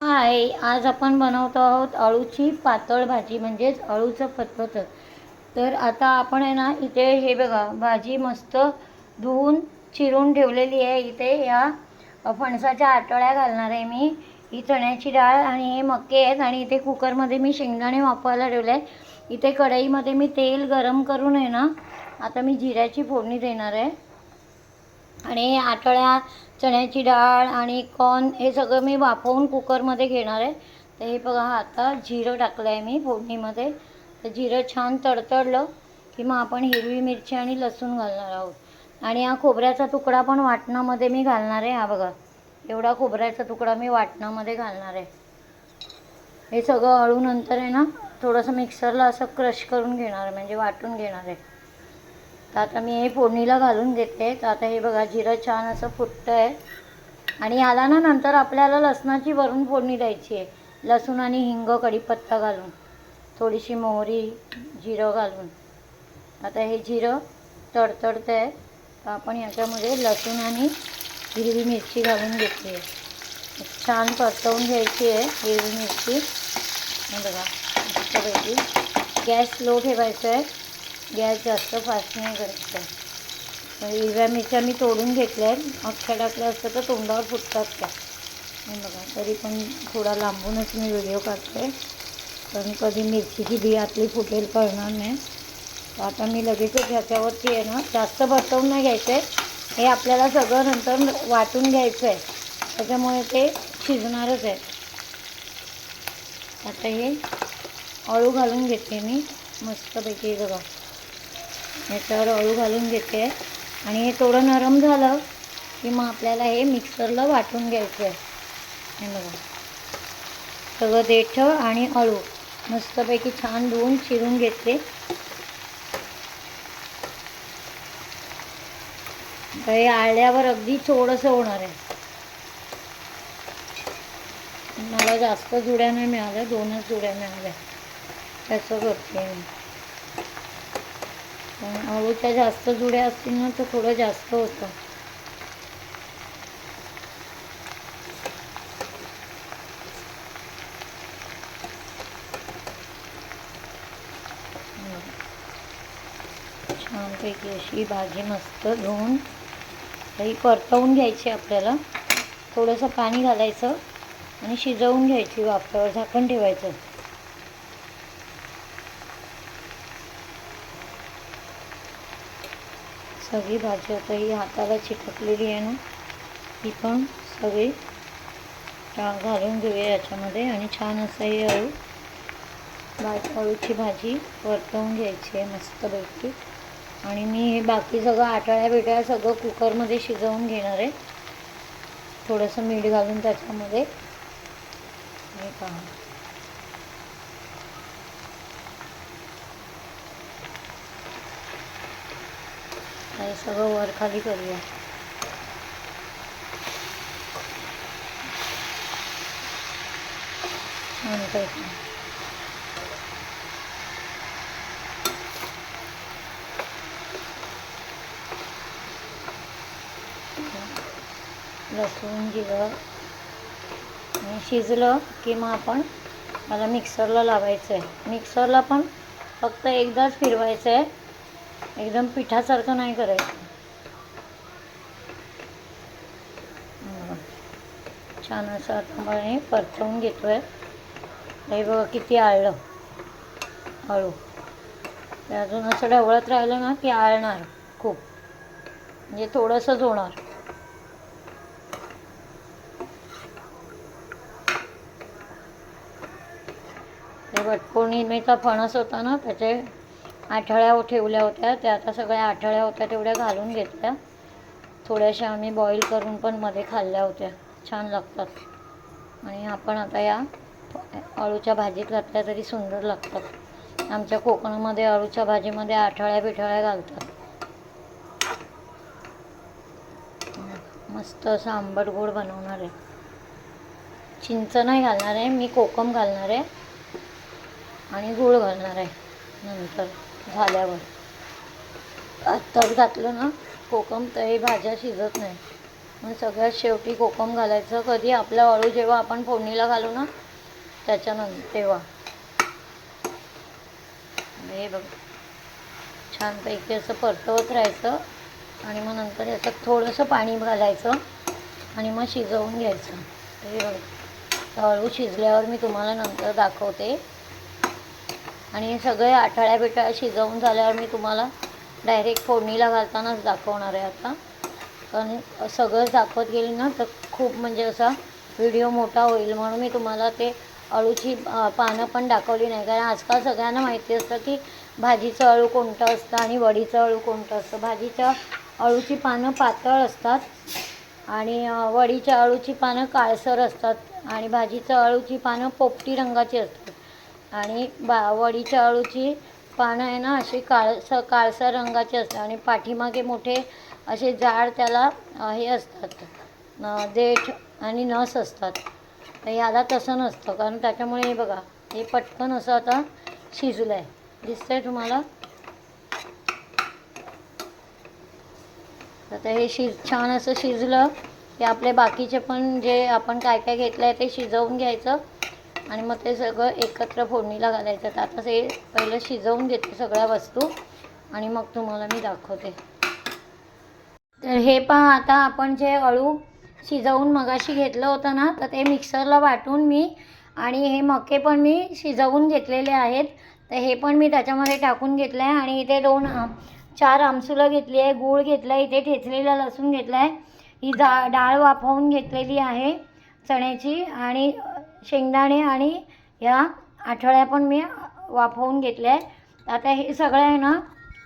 हाय, आज आपण बनवतो आहोत अळूची पातळ भाजी म्हणजेच अळूचं फतफतं. तर आता आपण आहे ना, इथे हे बघा भाजी मस्त धुवून चिरून ठेवलेली आहे. इथे या फणसाच्या आटळ्या घालणार आहे मी, ही चण्याची डाळ आणि हे मके आहेत आणि इथे कुकरमध्ये मी शेंगदाणे वाफवायला ठेवले आहे. इथे कढईमध्ये मी तेल गरम करून आहे ना, आता मी जिऱ्याची फोडणी देणार आहे आणि आटळ्या, चण्याची डाळ आणि कॉर्न हे सगळं मी वाफवून कुकरमध्ये घेणार आहे. तर हे बघा आता जिरं टाकलं आहे मी फोडणीमध्ये. तर जिरं छान तडतडलं की मग आपण हिरवी मिरची आणि लसूण घालणार आहोत आणि हा खोबऱ्याचा तुकडा पण वाटणामध्ये मी घालणार आहे. हा बघा एवढा खोबऱ्याचा तुकडा मी वाटणामध्ये घालणार आहे. हे सगळं अळू नंतर आहे ना थोडंसं मिक्सरला असं क्रश करून घेणार आहे, म्हणजे वाटून घेणार आहे. तर आता मी हे फोडणीला घालून घेते. तर आता हे बघा जिरं छान असं फुटतं आहे आणि याला ना नंतर आपल्याला लसणाची वरून फोडणी द्यायची आहे. लसूण आणि हिंग कढीपत्ता घालून, थोडीशी मोहरी, जिरं घालून. आता हे जिरं तडतडतं आहे तर आपण याच्यामध्ये लसूण आणि हिरवी मिरची घालून घेतली आहे. छान परतवून घ्यायची आहे हिरवी मिरची. बघा मस्तपैकी गॅस लो ठेवायचा आहे, गॅस जास्त फास्ट नाही करायचा आहे. हिरव्या मिरच्या मी तोडून घेतल्या आहेत, अख्ख्या टाकल्या असतं तर तोंडावर फुटतात त्या. बघा तरी पण थोडा लांबूनच मी व्हिडिओ काढते, कारण कधी मिरचीची बी आतली फुटेल कळणार नाही. तर आता मी लगेचच ह्याच्यावरती आहे ना, जास्त परतवून नाही घ्यायचं आहे, हे आपल्याला सगळं नंतर वाटून घ्यायचं आहे, त्याच्यामुळे ते शिजणारच आहे. आता हे अळू घालून घेते मी मस्तपैकी. बघा याच्यावर अळू घालून घेते आणि हे थोडं नरम झालं की मग आपल्याला हे मिक्सरला वाटून घ्यायचं आहे. हे बघा सगळं देठं आणि अळू मस्तपैकी छान धुवून चिरून घेतले. तर हे आळल्यावर अगदी थोडंसं होणार आहे. मला जास्त जुड्या नाही मिळाल्या, 2च जुड्या मिळाल्या, त्याचं करते मी. पण अळूच्या जास्त जुड्या असतील ना तर थोडं जास्त होतं. छानपैकी अशी भाजी मस्त धुवून ही परतवून घ्यायची आपल्याला. थोडंसं पाणी घालायचं आणि शिजवून घ्यायची, वाफेवर झाकण ठेवायचं. सगळी भाजी आता ही हाताला चिटकलेली आहे ना, ही पण सगळी घालून घेऊया याच्यामध्ये आणि छान असं ही अळूची भाजी परतवून घ्यायची आहे मस्तपैकी. आणि मी हे बाकी सगळं आटळ्या बिटळ्या सगळं कुकरमध्ये शिजवून घेणार आहे, थोडंसं मीठ घालून त्याच्यामध्ये. हे पहा हे सगळं वर खाली करूया. छानपैकी लसूण जिरं आणि शिजलं की मग आपण मला मिक्सरला लावायचं आहे. मिक्सरला पण फक्त एकदाच फिरवायचं आहे, एकदम पिठासारखं नाही करायचं. छान असं आता हे परतवून घेतो आहे. हे बघा किती आळलं अळू. ते अजून असं ढवळत राहिलं ना की आळणार खूप, म्हणजे थोडंसंच होणार. ते वटपौर्णिमेचा फणस होता ना, त्याचे आठळ्या ठेवल्या होत्या, त्या आता सगळ्या आठळ्या होत्या तेवढ्या घालून घेतल्या. थोड्याशा आम्ही बॉईल करून पण मध्ये खाल्ल्या होत्या, छान लागतात. आणि आपण आता या अळूच्या भाजीत घातल्या तरी सुंदर लागतात. आमच्या कोकणामध्ये अळूच्या भाजीमध्ये आठळ्या बिठळ्या घालतात. मस्त असं आंबट गोड बनवणार आहे. चिंच नाही घालणार आहे मी, कोकम घालणार आहे आणि गूळ घालणार आहे नंतर झाल्यावर. आत्ताच घातलं ना कोकम तर हे भाज्या शिजत नाही. मग सगळ्यात शेवटी कोकम घालायचं कधी आपलं अळू जेव्हा आपण फोडणीला घालू ना त्याच्यानंतर तेव्हा. हे बघ छानपैकी असं परतवत राहायचं आणि मग नंतर याच्यात थोडंसं पाणी घालायचं आणि मग शिजवून घ्यायचं. हे बघ अळू शिजल्यावर मी तुम्हाला नंतर दाखवते. आणि हे सगळे आठाळ्या बिटाळ्या शिजवून झाल्यावर मी तुम्हाला डायरेक्ट फोडणीला घालतानाच दाखवणार आहे आता. कारण सगळं दाखवत गेली ना तर खूप म्हणजे असा व्हिडिओ मोठा होईल, म्हणून मी तुम्हाला ते अळूची पानं पण दाखवली नाही. कारण आजकाल सगळ्यांना माहिती असतं की भाजीचं अळू कोणतं असतं आणि वडीचं अळू कोणतं असतं. भाजीच्या अळूची पानं पातळ असतात आणि वडीच्या अळूची पानं काळसर असतात आणि भाजीचं अळूची पानं पोपटी रंगाची असतात आणि वडीच्या अळूची पानं आहे ना अशी काळसर रंगाची असतात आणि पाठीमागे मोठे असे जाड त्याला हे असतात देठ आणि नस असतात. तर ह्याला तसं नसतं कारण त्याच्यामुळे हे बघा हे पटकन असं आता शिजलं आहे, दिसतंय तुम्हाला. आता हे छान असं शिजलं की आपले बाकीचे पण जे आपण काय काय घेतलं आहे ते शिजवून घ्यायचं आणि मग ते सगळं एकत्र फोडणीला घालायचं. तर आता ते पहिलं शिजवून घेते सगळ्या वस्तू आणि मग तुम्हाला मी दाखवते. तर हे पहा आता आपण जे अळू शिजवून मगाशी घेतलं होतं ना तर ते मिक्सरला वाटून मी आणि हे मके पण मी शिजवून घेतलेले आहेत. तर हे पण मी त्याच्यामध्ये टाकून घेतलं आहे आणि इथे 4 आमसुलं घेतली आहे, गूळ घेतला आहे, इथे ठेचलेला लसूण घेतला आहे, ही डाळ वाफवून घेतलेली आहे चण्याची आणि शेंगदाणे आणि ह्या आठवड्या पण मी वाफवून घेतल्या आहे. आता हे सगळं आहे ना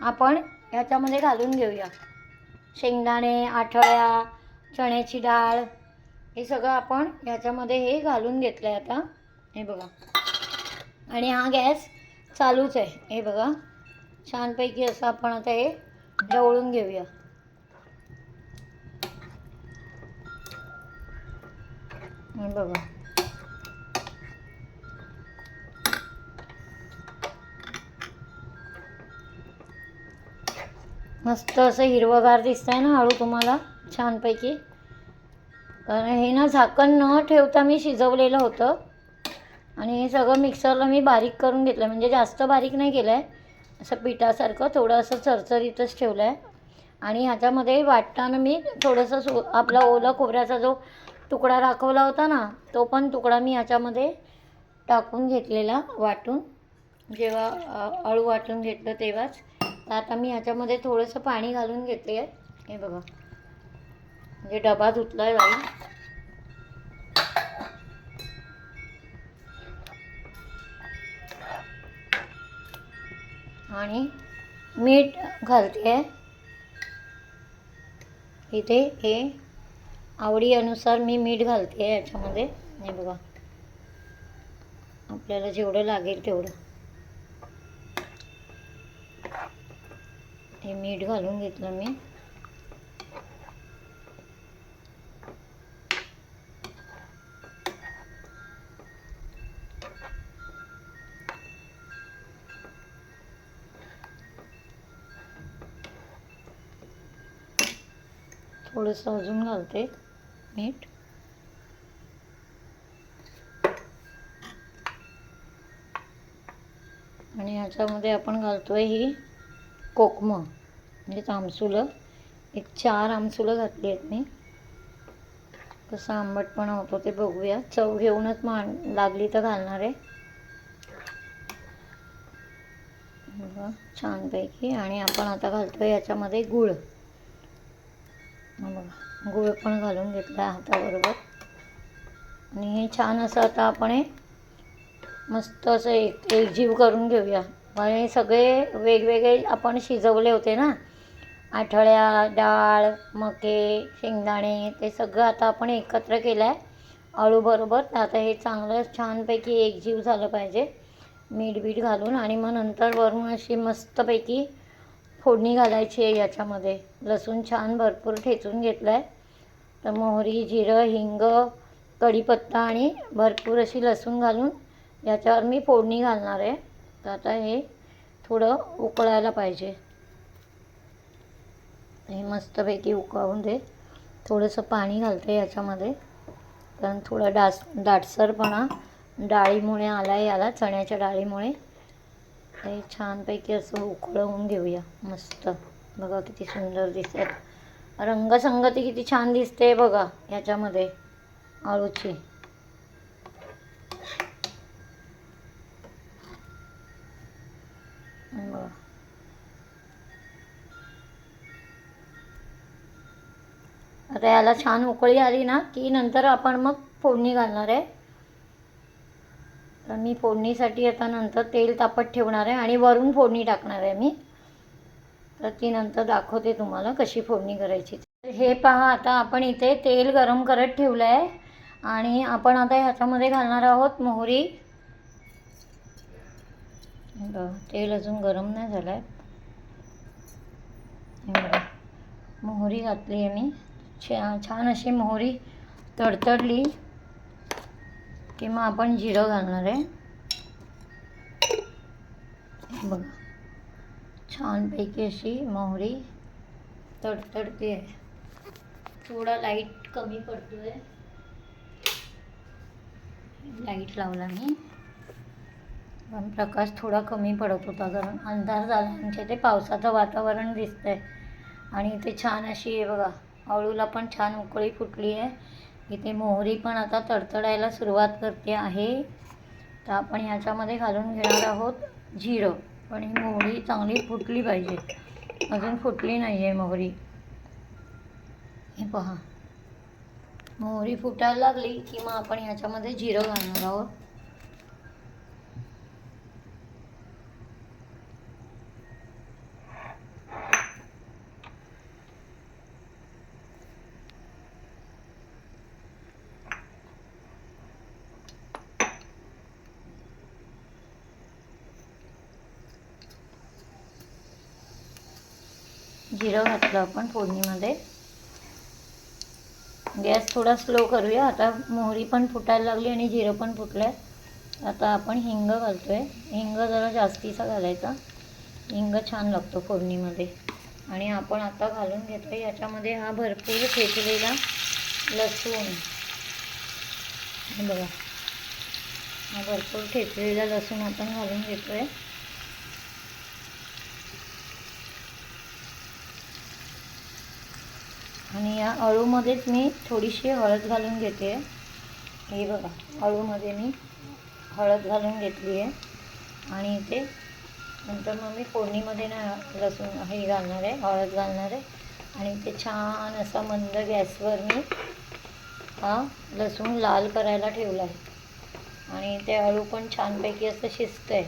आपण ह्याच्यामध्ये घालून घेऊया. शेंगदाणे, आठवड्या, चण्याची डाळ हे सगळं आपण ह्याच्यामध्ये हे घालून घेतलं आहे आता. हे बघा आणि हा गॅस चालूच आहे. हे बघा छानपैकी असं आपण आता हे ढवळून घेऊया. हे बघा मस्त असं हिरवंगार दिसतंय ना अळू तुम्हाला छानपैकी. कारण हे ना झाकण न ठेवता मी शिजवलेलं होतं आणि हे सगळं मिक्सरला मी बारीक करून घेतलं, म्हणजे जास्त बारीक नाही केलं आहे, असं पिठासारखं थोडं असं चरचरीतच ठेवलं आहे. आणि ह्याच्यामध्ये वाटताना मी थोडंसं आपला ओला खोबऱ्याचा जो तुकडा राखवला होता ना तो पण तुकडा मी ह्याच्यामध्ये टाकून घेतलेला वाटून, जेव्हा अळू वाटून घेतलं तेव्हाच. तर आता मी ह्याच्यामध्ये थोडंसं पाणी घालून घेते आहे. हे बघा म्हणजे डबा धुतला आहे बाई. आणि मीठ घालते आहे इथे, हे आवडी अनुसार मी मीठ घालते आहे याच्यामध्ये. हे बघा आपल्याला जेवढं लागेल तेवढं हे मीठ घालून घेतलं मी. थोडंसं अजून घालते मीठ. आणि ह्याच्यामध्ये आपण घालतोय ही कोकमं म्हणजे आमसुलं. एक 4 आमसुलं घातली आहेत मी. कसं आंबटपणा होतो ते बघूया, चव घेऊनच लागली तर घालणार आहे. बघा छानपैकी. आणि आपण आता घालतोय याच्यामध्ये गूळ. बघा गूळ पण घालून घेतला हाताबरोबर. आणि हे छान असं आता आपण हे मस्त असं एकजीव करून घेऊया. कारण हे सगळे वेगवेगळे आपण शिजवले होते ना, आठवड्या, डाळ, मके, शेंगदाणे, ते सगळं आता आपण एकत्र केलं आहे अळूबरोबर. आता हे चांगलं छानपैकी एकजीव झालं पाहिजे मीठ बीठ घालून. आणि मग नंतर वरून अशी मस्तपैकी फोडणी घालायची आहे याच्यामध्ये. लसूण छान भरपूर ठेचून घेतला आहे. तर मोहरी, जिरं, हिंग, कढीपत्ता आणि भरपूर अशी लसूण घालून याच्यावर मी फोडणी घालणार आहे. तर आता हे थोडं उकळायला पाहिजे. हे मस्तपैकी उकळून दे. थोडंसं पाणी घालते याच्यामध्ये, कारण थोडा दाटसरपणा डाळीमुळे आला आहे याला, चण्याच्या डाळीमुळे. हे छानपैकी असं उकळवून घेऊया मस्त. बघा किती सुंदर दिसते, रंगसंगती किती छान दिसते बघा याच्यामध्ये आळूची. बघा आता याला छान उकळी आली ना की नंतर आपण मग फोडणी घालणार आहे. तर मी फोडणीसाठी आता नंतर तेल तापत ठेवणार आहे आणि वरून फोडणी टाकणार आहे मी. तर ती नंतर दाखवते तुम्हाला कशी फोडणी करायची. हे पहा, आता आपण इथे तेल गरम करत ठेवलं आहे आणि आपण आता ह्याच्यामध्ये घालणार आहोत मोहरी. तेल अजून गरम नाही झालं आहे. मोहरी घातली आहे मी. छान अशी मोहरी तडतडली की मग आपण जिरं घालणार आहे. बघा छानपैकी अशी मोहरी तडतडते आहे. थोडा लाईट कमी पडतोय, लाईट लावला मी, पण प्रकाश थोडा कमी पडत होता कारण अंधार झाला. आमच्या इथे पावसाचं वातावरण दिसतंय आणि इथे छान अशी आहे बघा, अळूला पण छान उकळी फुटली आहे. इथे मोहरी पण आता तडतडायला सुरुवात करते आहे. तर आपण ह्याच्यामध्ये घालून घेणार आहोत जिरं. पण ही मोहरी चांगली फुटली पाहिजे, अजून फुटली नाही आहे मोहरी. हे पहा, मोहरी फुटायला लागली की मग आपण ह्याच्यामध्ये जिरं घालणार आहोत. जिरं घातलं आपण फोडणीमध्ये. गॅस थोडा स्लो करूया. आता मोहरी पण फुटायला लागली आणि जिरं पण फुटलं. आता आपण हिंग घालतो आहे. हिंग जरा जास्तीचा घालायचा, हिंग छान लागतो फोडणीमध्ये. आणि आपण आता घालून घेतो आहे याच्यामध्ये हा भरपूर ठेचलेला लसूण. बघा, हा भरपूर ठेचलेला लसूण आपण घालून घेतो आहे. आणि या अळूमध्येच मी थोडीशी हळद घालून घेते. हे बघा, अळूमध्ये मी हळद घालून घेतली आहे. आणि इथे नंतर मग मी फोडणीमध्ये ना लसूण हे घालणार आहे, हळद घालणार आहे. आणि ते छान असा मंद गॅसवर मी हा लसूण लाल करायला ठेवला आहे. आणि ते अळू पण छानपैकी असं शिजतं आहे.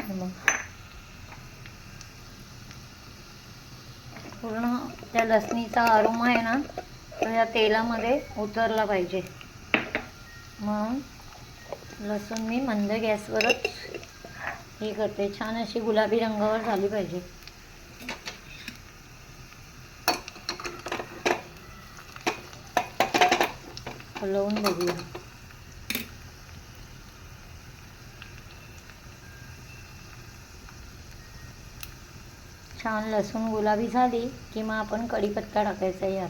मग पूर्ण त्या लसणीचा अरोमा आहे ना तो या तेलामध्ये उतरला पाहिजे. मग लसूण मी मंद गॅसवरच हे करते. छान अशी गुलाबी रंगावर झाली पाहिजे. हलवून बघूया. छान लसूण गुलाबी झाली की मग आपण कढीपत्ता टाकायचा यात.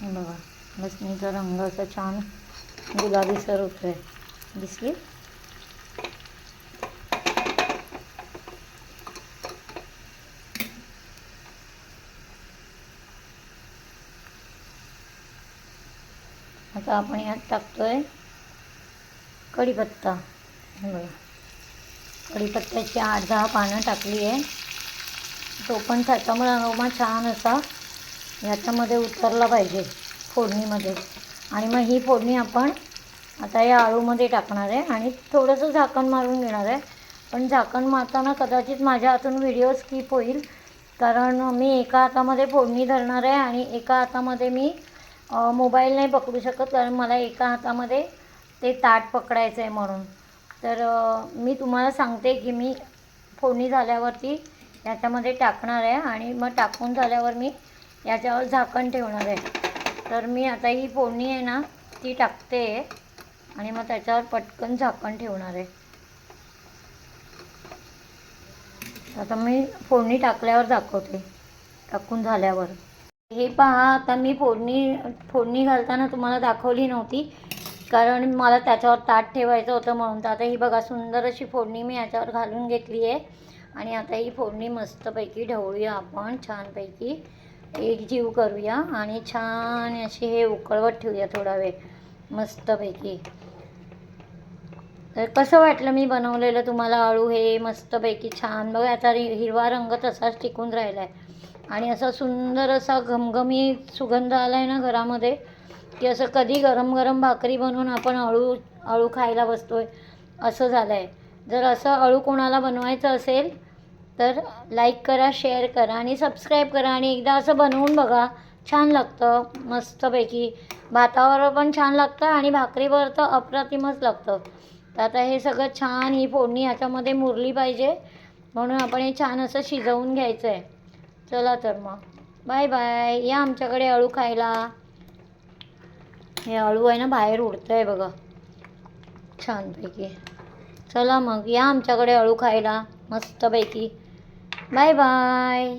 बघा, लसणीचा रंग असा छान गुलाबीसर होतोय. दिसली? आता आपण यात टाकतोय कढीपत्ता. बघा, कढीपत्त्याची 8-10 पानं टाकली आहे. तो पण त्याच्यामुळे अरोमा छान असा याच्यामध्ये उतरला पाहिजे फोडणीमध्ये. आणि मग ही फोडणी आपण आता या आळूमध्ये टाकणार आहे आणि थोडंसं झाकण मारून घेणार आहे. पण झाकण मारताना कदाचित माझ्या हातून व्हिडिओ स्किप होईल, कारण मी एका हातामध्ये फोडणी धरणार आहे आणि एका हातामध्ये मी मोबाईल नाही पकडू शकत, कारण मला एका हातामध्ये ते ताट पकडायचं आहे म्हणून. तर मी तुम्हाला सांगते की मी फोडणी झाल्यावरती याच्यामध्ये टाकणार आहे आणि मग टाकून झाल्यावर मी याच्यावर झाकण ठेवणार आहे. तर मी आता ही फोडणी आहे ना ती टाकते. आणि मग त्याच्यावर पटकन झाकण ठेवणार आहे. आता मी फोडणी टाकल्यावर दाखवते, टाकून झाल्यावर. हे पहा, आता मी फोडणी घालताना तुम्हाला दाखवली नव्हती, कारण मला त्याच्यावर ताट ठेवायचं होतं म्हणून. तर आता ही बघा, सुंदर अशी फोडणी मी याच्यावर घालून घेतली आहे. आणि आता ही फोडणी मस्तपैकी ढवळूया आपण, छानपैकी एकजीव करूया आणि छान अशी हे उकळवत ठेवूया थोडा वेळ मस्तपैकी. तर कसं वाटलं मी बनवलेलं तुम्हाला अळू हे मस्तपैकी छान? बघा, आता हिरवा रंग तसाच टिकून राहिला आहे आणि असा सुंदर असा घमघमी सुगंध आला आहे ना घरामध्ये, की असं कधी गरम गरम भाकरी बनवून आपण अळू खायला बसतोय असं झालं आहे. जर असं अळू कोणाला बनवायचं असेल तर लाईक करा, शेअर करा आणि सबस्क्राईब करा. आणि एकदा असं बनवून बघा, छान लागतं मस्तपैकी. भातावर पण छान लागतं आणि भाकरीवर तर अप्रतिमच लागतं. तर आता हे सगळं छान, ही फोडणी ह्याच्यामध्ये मुरली पाहिजे, म्हणून आपण हे छान असं शिजवून घ्यायचं आहे. चला तर मग बाय बाय. या आमच्याकडे अळू खायला. हे अळू आहे ना बाहेर उडतं आहे बघा छानपैकी. चला मग या आमच्याकडे अळू खायला मस्तपैकी. Bye bye.